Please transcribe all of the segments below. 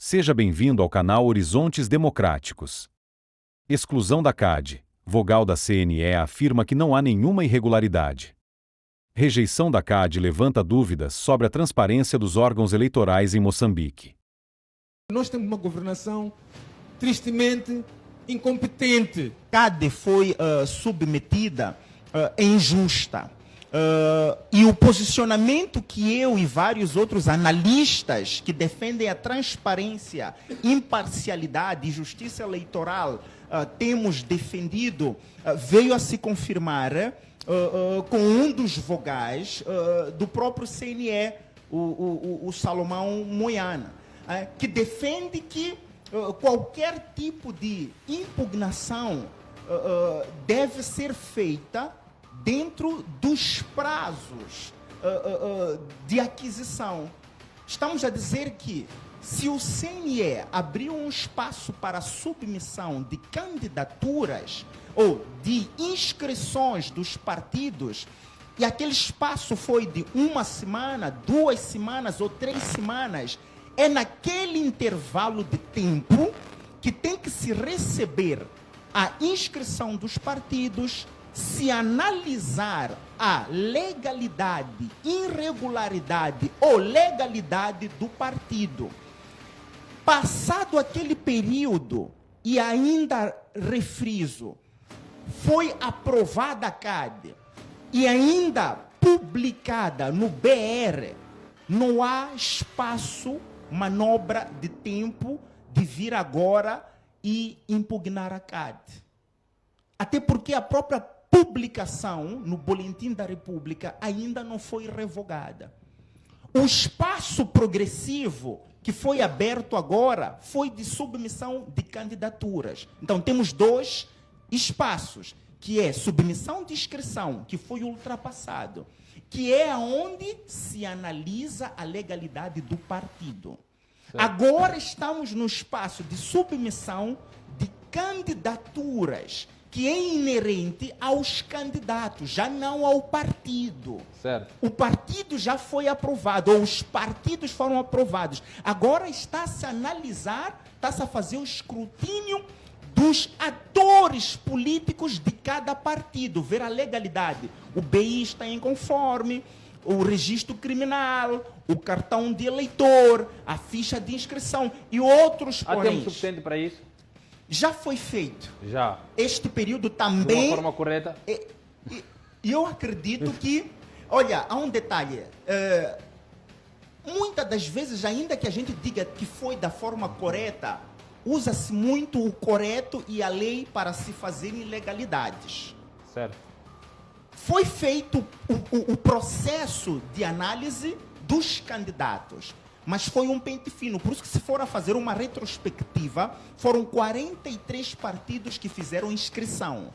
Seja bem-vindo ao canal Horizontes Democráticos. Exclusão da CADE. Vogal da CNE afirma que não há nenhuma irregularidade. Rejeição da CADE levanta dúvidas sobre a transparência dos órgãos eleitorais em Moçambique. Nós temos uma governação tristemente incompetente. CADE foi submetida injusta. E o posicionamento que eu e vários outros analistas que defendem a transparência, imparcialidade e justiça eleitoral temos defendido veio a se confirmar com um dos vogais do próprio CNE, o Salomão Moiana, que defende que qualquer tipo de impugnação deve ser feita dentro dos prazos de aquisição. Estamos a dizer que, se o CNE abriu um espaço para a submissão de candidaturas ou de inscrições dos partidos, e aquele espaço foi de 1 semana, 2 semanas ou 3 semanas, é naquele intervalo de tempo que tem que se receber a inscrição dos partidos, se analisar a legalidade, irregularidade ou legalidade do partido. Passado aquele período, e ainda refriso, foi aprovada a CADE e ainda publicada no BR, não há espaço, manobra de tempo de vir agora e impugnar a CADE. Até porque a própria publicação no Boletim da República ainda não foi revogada. O espaço progressivo que foi aberto agora foi de submissão de candidaturas. Então, temos 2 espaços, que é submissão de inscrição, que foi ultrapassado, que é onde se analisa a legalidade do partido. Certo. Agora estamos no espaço de submissão de candidaturas, que é inerente aos candidatos, já não ao partido. Certo. O partido já foi aprovado, ou os partidos foram aprovados. Agora está-se a analisar, está-se a fazer o escrutínio dos atores políticos de cada partido, ver a legalidade. O BI está inconforme, o registro criminal, o cartão de eleitor, a ficha de inscrição e outros Há poréns. tempo suficiente para isso? Já foi feito. Já. Este período também... De uma forma correta? E eu acredito que... Olha, há um detalhe. Muitas das vezes, ainda que a gente diga que foi da forma correta, usa-se muito o correto e a lei para se fazer ilegalidades. Certo. Foi feito o processo de análise dos candidatos, mas foi um pente fino. Por isso que, se for a fazer uma retrospectiva, foram 43 partidos que fizeram inscrição.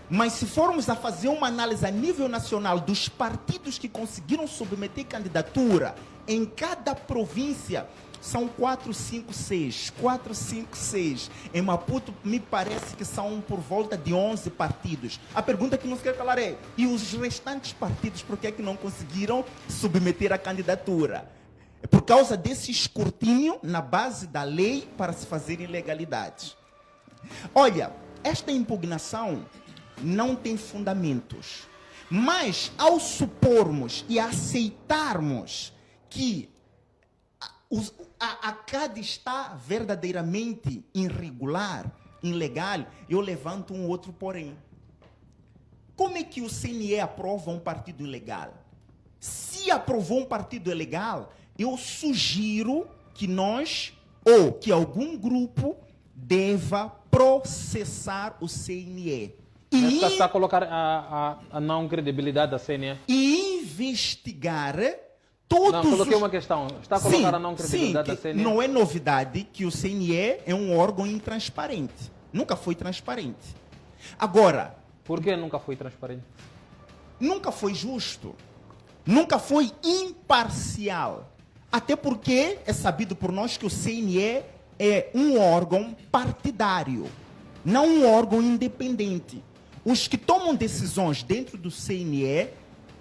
Mas se formos a fazer uma análise a nível nacional dos partidos que conseguiram submeter candidatura, em cada província são 4, 5, 6. 4, 5, 6. Em Maputo, me parece que são por volta de 11 partidos. A pergunta que nos quer calar é: e os restantes partidos, por que é que não conseguiram submeter a candidatura? É por causa desse escrutínio na base da lei para se fazer ilegalidades. Olha, esta impugnação não tem fundamentos. Mas, ao supormos e aceitarmos que a CADE está verdadeiramente irregular, ilegal, eu levanto um outro porém. Como é que o CNE aprova um partido ilegal? Se aprovou um partido ilegal, eu sugiro que nós, ou que algum grupo, deva processar o CNE. Está a colocar a não credibilidade da CNE? E investigar todos não, coloquei uma questão. Está a colocar a não credibilidade da CNE? Não é novidade que o CNE é um órgão intransparente. Nunca foi transparente. Agora... Por que nunca foi transparente? Nunca foi justo. Nunca foi imparcial. Até porque é sabido por nós que o CNE é um órgão partidário, não um órgão independente. Os que tomam decisões dentro do CNE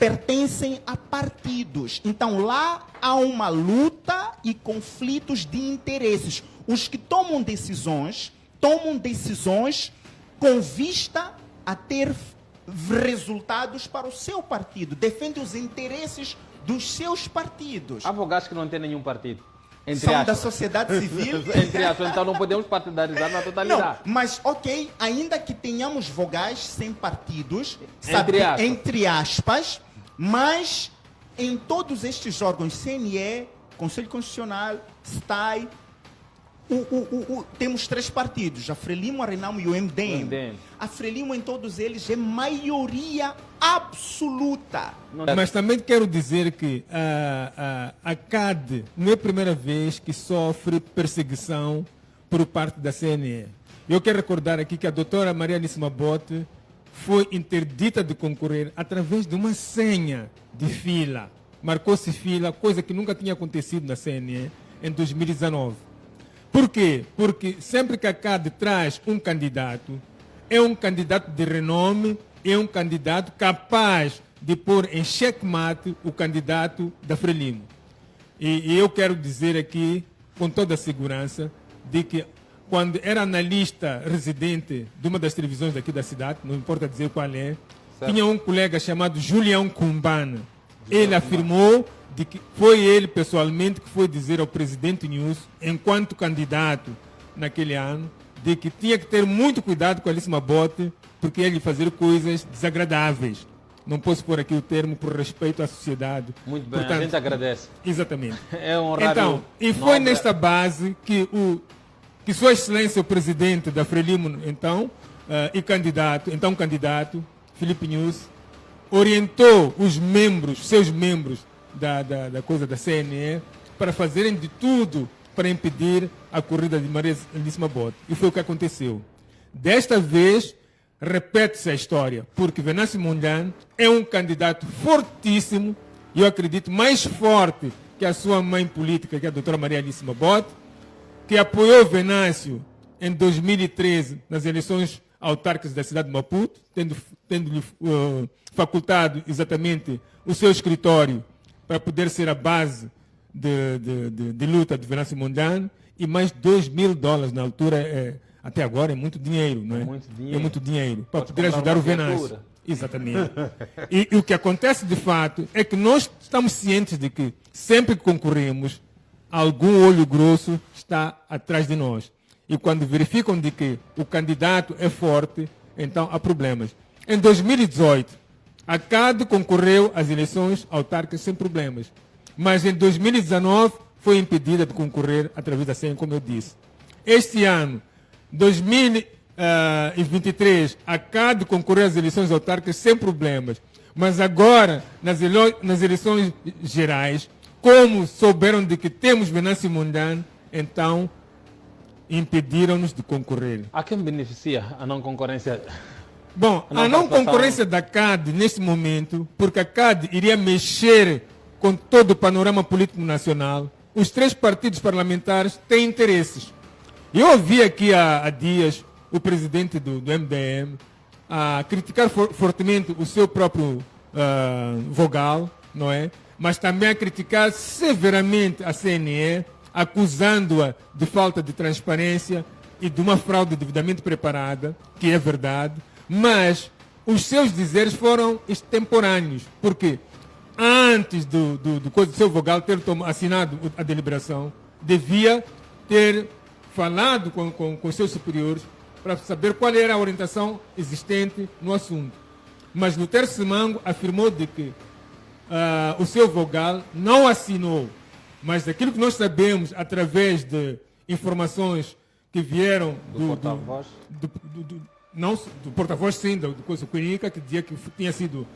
pertencem a partidos. Então, lá há uma luta e conflitos de interesses. Os que tomam decisões com vista a ter resultados para o seu partido, defendem os interesses dos seus partidos. Há vogados que não têm nenhum partido. Entre São aspas. da sociedade civil. Entre aspas, então não podemos partidarizar na totalidade. Não, mas ok, ainda que tenhamos vogais sem partidos, Entre aspas. mas em todos estes órgãos, CNE, Conselho Constitucional, STAI, temos 3 partidos, a Frelimo, a Renamo e o MDM. A Frelimo em todos eles é maioria absoluta. Mas também quero dizer que a CAD não é a primeira vez que sofre perseguição por parte da CNE. Eu quero recordar aqui que a doutora Maria Aníssima Bote foi interdita de concorrer através de uma senha de fila. Marcou-se fila, coisa que nunca tinha acontecido na CNE em 2019. Por quê? Porque sempre que a CAD traz um candidato, é um candidato de renome, é um candidato capaz de pôr em xeque-mate o candidato da Frelimo. E eu quero dizer aqui, com toda a segurança, de que quando era analista residente de uma das televisões daqui da cidade, não importa dizer qual é, tinha um colega chamado Julião Cumbana. Ele afirmou de que foi ele pessoalmente que foi dizer ao presidente News, enquanto candidato naquele ano, de que tinha que ter muito cuidado com a Aníssima Bote, porque ia lhe fazer coisas desagradáveis. Não posso pôr aqui o termo por respeito à sociedade. Muito bem, a gente agradece. Exatamente. É um horário Então, e foi nesta base que Sua Excelência o presidente da Frelimo, então candidato, Filipe News, orientou os membros, seus membros da CNE, para fazerem de tudo para impedir a corrida de Maria Aníssima Bote. E foi o que aconteceu. Desta vez, repete-se a história, porque Venâncio Mondlane é um candidato fortíssimo, e eu acredito mais forte que a sua mãe política, que é a doutora Maria Aníssima Bote, que apoiou Venâncio em 2013 nas eleições autárquicas da cidade de Maputo, tendo-lhe facultado exatamente o seu escritório para poder ser a base de luta de Venâncio Mondlane, e mais $2.000 na altura, até agora é muito dinheiro, não é? É muito dinheiro, para poder ajudar o Venâncio. Exatamente. E o que acontece de fato é que nós estamos cientes de que sempre que concorremos, algum olho grosso está atrás de nós. E quando verificam de que o candidato é forte, então há problemas. Em 2018, a CAD concorreu às eleições autárquicas sem problemas. Mas em 2019 foi impedida de concorrer através da senha, como eu disse. Este ano, 2023, a CAD concorreu às eleições autárquicas sem problemas. Mas agora, nas eleições gerais, como souberam de que temos Venâncio Mondlane, então impediram-nos de concorrer. A quem beneficia a não concorrência? Bom, a não concorrência da CAD neste momento, porque a CAD iria mexer com todo o panorama político nacional, os 3 partidos parlamentares têm interesses. Eu ouvi aqui há dias o presidente do MDM a criticar fortemente o seu próprio vogal, não é? Mas também a criticar severamente a CNE, acusando-a de falta de transparência e de uma fraude devidamente preparada, que é verdade, mas os seus dizeres foram extemporâneos, porque antes do seu vogal ter assinado a deliberação, devia ter falado com os seus superiores para saber qual era a orientação existente no assunto. Mas Lutero Simango afirmou de que o seu vogal não assinou, mas daquilo que nós sabemos através de informações que vieram do porta-voz, não do porta-voz, sim, do Coisa Cuinica, que dizia que tinha sido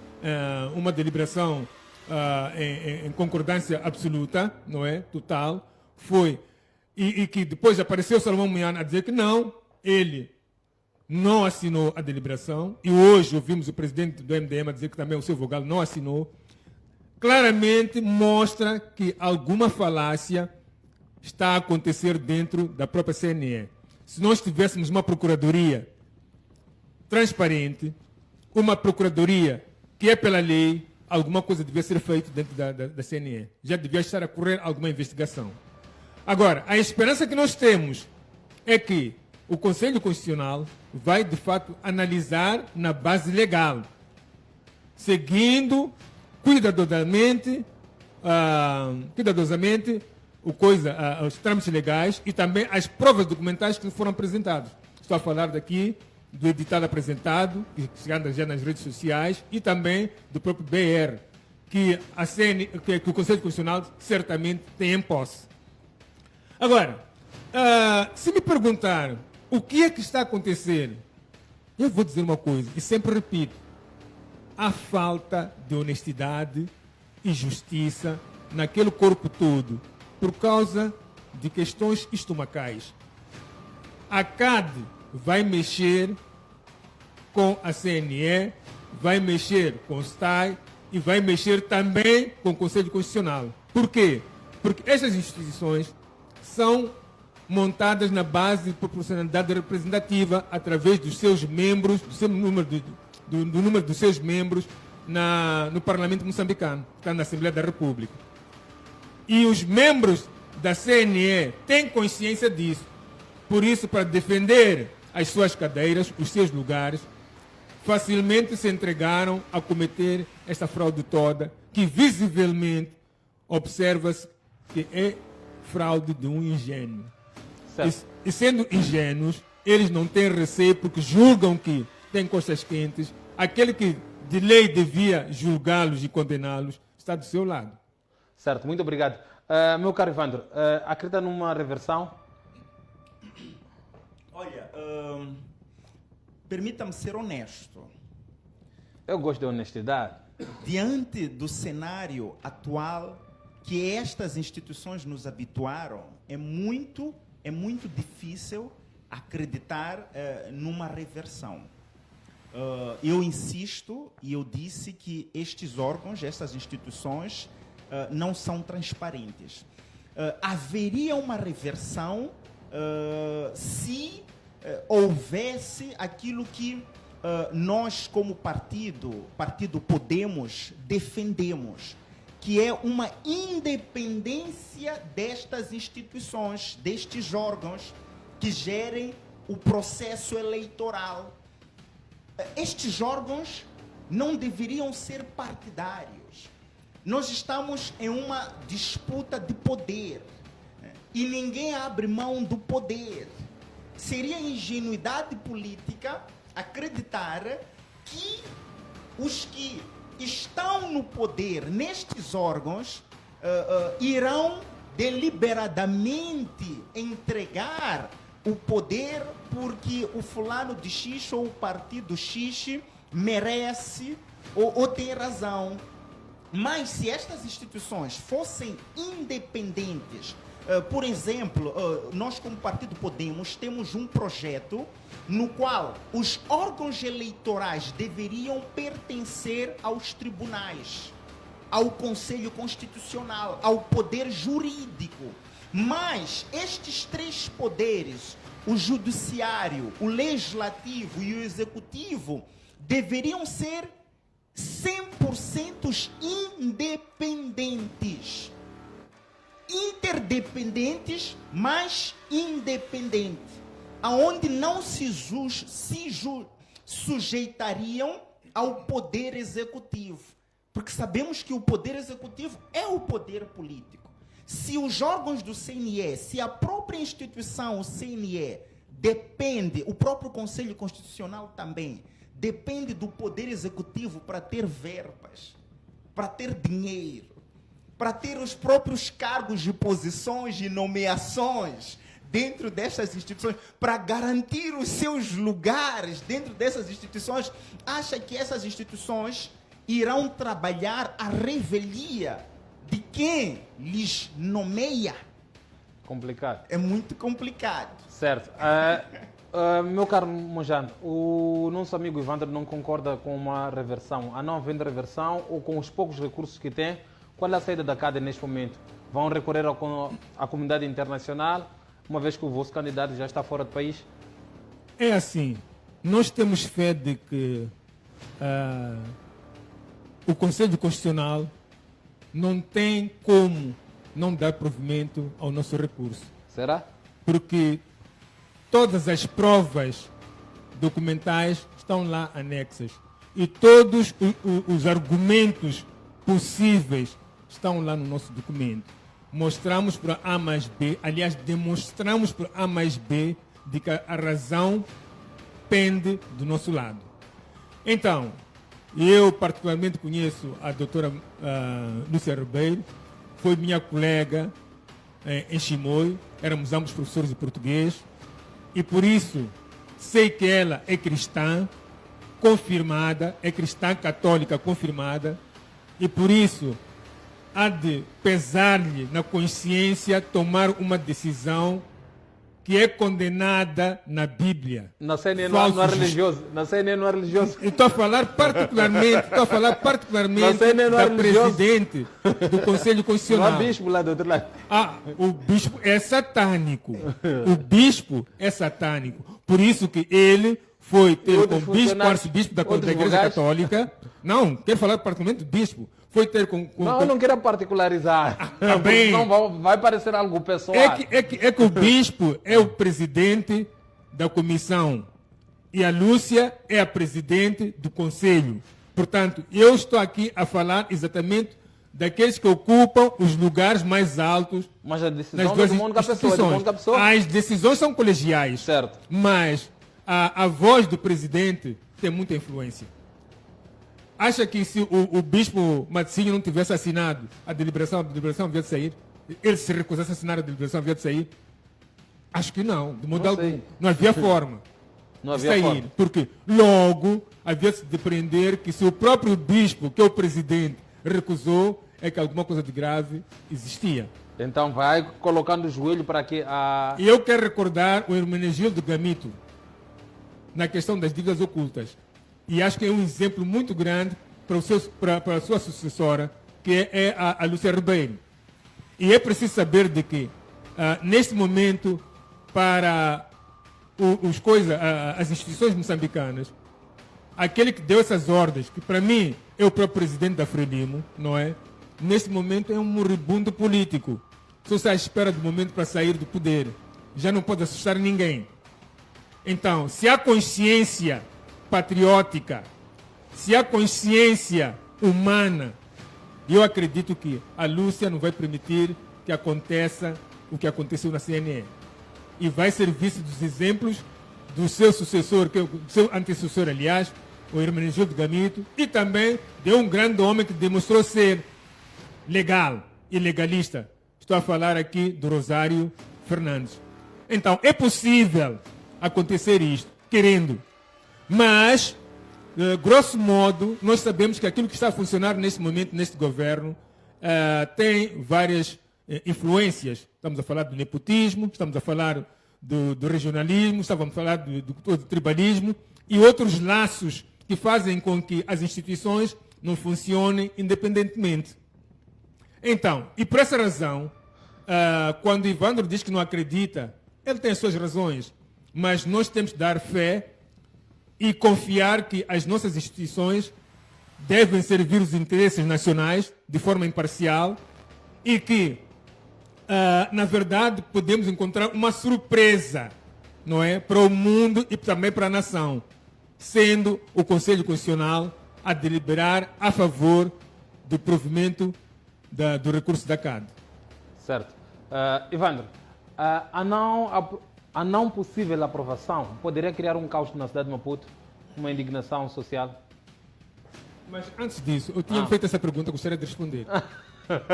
uma deliberação em concordância absoluta, não é? Total, foi. E que depois apareceu Salomão Munhana a dizer que não, ele não assinou a deliberação, e hoje ouvimos o presidente do MDM a dizer que também o seu vogal não assinou. Claramente mostra que alguma falácia está a acontecer dentro da própria CNE. Se nós tivéssemos uma procuradoria transparente, uma procuradoria que é pela lei, alguma coisa devia ser feita dentro da CNE. Já devia estar a correr alguma investigação. Agora, a esperança que nós temos é que o Conselho Constitucional vai, de fato, analisar na base legal, seguindo cuidadosamente os trâmites legais e também as provas documentais que foram apresentadas. Estou a falar daqui do edital apresentado, que anda já nas redes sociais, e também do próprio BR, que o Conselho Constitucional certamente tem em posse. Agora, se me perguntar o que é que está a acontecer, eu vou dizer uma coisa, e sempre repito, a falta de honestidade e justiça naquele corpo todo, por causa de questões estomacais. A CAD vai mexer com a CNE, vai mexer com o STAI e vai mexer também com o Conselho Constitucional. Por quê? Porque essas instituições são montadas na base de proporcionalidade representativa através dos seus membros, do número dos seus membros no Parlamento moçambicano, que está na Assembleia da República. E os membros da CNE têm consciência disso. Por isso, para defender as suas cadeiras, os seus lugares, facilmente se entregaram a cometer esta fraude toda, que visivelmente observa-se que é fraude de um ingênuo. E sendo ingênuos, eles não têm receio porque julgam que têm costas quentes. Aquele que de lei devia julgá-los e condená-los está do seu lado. Certo, muito obrigado. Meu caro Ivandro, acredita numa reversão? Olha, permita-me ser honesto. Eu gosto de honestidade. Diante do cenário atual que estas instituições nos habituaram, é muito difícil acreditar numa reversão. Eu insisto e eu disse que estes órgãos, estas instituições, não são transparentes. Haveria uma reversão se houvesse aquilo que nós, como partido Podemos, defendemos, que é uma independência destas instituições, destes órgãos que gerem o processo eleitoral. Estes órgãos não deveriam ser partidários. Nós estamos em uma disputa de poder e ninguém abre mão do poder. Seria ingenuidade política acreditar que os que estão no poder nestes órgãos irão deliberadamente entregar o poder porque o fulano de X ou o partido X merece ou tem razão. Mas se estas instituições fossem independentes, por exemplo, nós como Partido Podemos temos um projeto no qual os órgãos eleitorais deveriam pertencer aos tribunais, ao Conselho Constitucional, ao poder jurídico. Mas estes três poderes, o judiciário, o legislativo e o executivo, deveriam ser 100% independentes. Interdependentes, mas independentes, aonde não se sujeitariam ao poder executivo, porque sabemos que o poder executivo é o poder político. Se os órgãos do CNE, se a própria instituição, o CNE, depende, o próprio Conselho Constitucional também, depende do poder executivo para ter verbas, para ter dinheiro, para ter os próprios cargos de posições e nomeações dentro dessas instituições, para garantir os seus lugares dentro dessas instituições, acha que essas instituições irão trabalhar à revelia de quem lhes nomeia? Complicado. É muito complicado. Certo. Meu caro Monjano, o nosso amigo Ivandro não concorda com uma reversão. A não havendo reversão ou com os poucos recursos que tem, qual é a saída da CADE neste momento? Vão recorrer à comunidade internacional, uma vez que o vosso candidato já está fora do país? É assim, nós temos fé de que o Conselho Constitucional não tem como não dar provimento ao nosso recurso. Será? Porque todas as provas documentais estão lá anexas. E todos os argumentos possíveis estão lá no nosso documento. Mostramos para A mais B, aliás, demonstramos para A mais B de que a razão pende do nosso lado. Então, eu particularmente conheço a doutora Lúcia Ribeiro, foi minha colega em Chimoio, éramos ambos professores de português, e por isso sei que ela é cristã confirmada, é cristã católica confirmada, e por isso há de pesar-lhe na consciência tomar uma decisão que é condenada na Bíblia. Na CNN não é religioso. Na CNN não é religioso. Estou a falar particularmente Na CNN não é da religioso. presidente do Conselho Constitucional. Não há bispo lá do outro lado. O bispo é satânico. O bispo é satânico. Por isso que ele foi ter outros com o bispo, funcionários, arcebispo da outros Igreja vogais. Católica. Não, quero falar particularmente do bispo. Foi ter com Não, eu não quero particularizar. Tá bem. Não vai parecer algo pessoal. É que o bispo é o presidente da comissão e a Lúcia é a presidente do conselho. Portanto, eu estou aqui a falar exatamente daqueles que ocupam os lugares mais altos Mas a nas decisão duas do mundo da pessoa, é do mundo da pessoa. As decisões são colegiais, Certo. mas a voz do presidente tem muita influência. Acha que se o bispo Matsinho não tivesse assinado a deliberação havia de sair? Ele se recusasse a assinar a deliberação havia de sair? Acho que não, de modo Não algum. sei. Não havia forma Não de havia sair. forma. Porque logo havia de se depreender que se o próprio bispo, que é o presidente, recusou, é que alguma coisa de grave existia. Então vai colocando o joelho para que a... E eu quero recordar o Hermenegildo Gamito na questão das dívidas ocultas. E acho que é um exemplo muito grande para a sua sucessora, que é a Lúcia Ribeiro. E é preciso saber de que, neste momento, para as instituições moçambicanas, aquele que deu essas ordens, que para mim é o próprio presidente da Frelimo, não é? Neste momento é um moribundo político. Só está à espera do momento para sair do poder. Já não pode assustar ninguém. Então, se há consciência patriótica, se há consciência humana, eu acredito que a Lúcia não vai permitir que aconteça o que aconteceu na CNN. E vai servir-se dos exemplos do seu sucessor, que é o seu antecessor, aliás, o Hermenegildo Gamito, e também de um grande homem que demonstrou ser legal e legalista. Estou a falar aqui do Rosário Fernandes. Então, é possível acontecer isto, querendo. Mas, grosso modo, nós sabemos que aquilo que está a funcionar neste momento, neste governo, tem várias influências. Estamos a falar do nepotismo, estamos a falar do regionalismo, estamos a falar do tribalismo e outros laços que fazem com que as instituições não funcionem independentemente. Então, e por essa razão, quando Ivandro diz que não acredita, ele tem as suas razões, mas nós temos que dar fé e confiar que as nossas instituições devem servir os interesses nacionais de forma imparcial e que, na verdade, podemos encontrar uma surpresa, não é, para o mundo e também para a nação, sendo o Conselho Constitucional a deliberar a favor do provimento do recurso da CAD. Certo. Ivandro, a não possível aprovação poderia criar um caos na cidade de Maputo, uma indignação social? Mas antes disso, eu tinha feito essa pergunta, gostaria de responder.